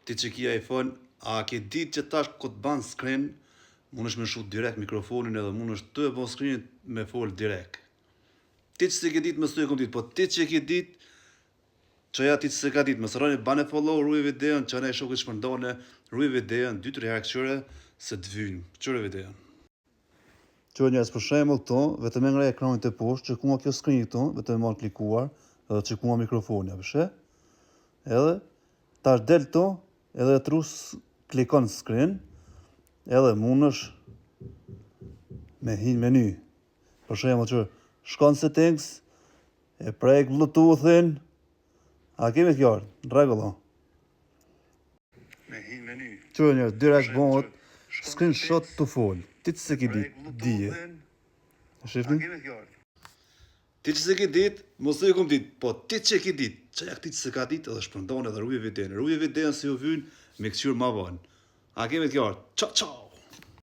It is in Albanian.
Ti që ki iPhone, a ke ditë që tash këtë banë screen, mund është me shut direkt mikrofonin edhe mund është të e bon screenit me fol direkt. Ti që se ke ditë, më së të e kom ditë, po ti që ke ditë, që ja ti që se ka ditë, më sëroni bane follow, rruje videon, që anë e shokit shpërndone, rruje videon, 2-3 herë këqyre, se të vynë, qyre videon. Qyre njërës për shemull këto, vetëm e ngrej ekranit të poshtë, që kuma kjo screen këto, vetëm e marrë klikuar, edhe që kuma mikrofoni, apëshe? Edhe, tash del to, edhe trus klikon screen, edhe munësh me hin menu. Për shembull që shkon settings, e prek Bluetoothin, a kemi të kjarë, në regullo. Me hin menu. Qërë njërë, direkt bëhet, screenshot të full. Ti që se ki dit, dije. A kemi të kjarë. Ti që se ki dit, mos të ju kom dit, po ti që ki dit, që jak ti që se ka dit, edhe shpërndon edhe rruje videon. Rruje videon se ju vynë, me këqyrë ma vonë. A kemi të kjarë, ciao ciao!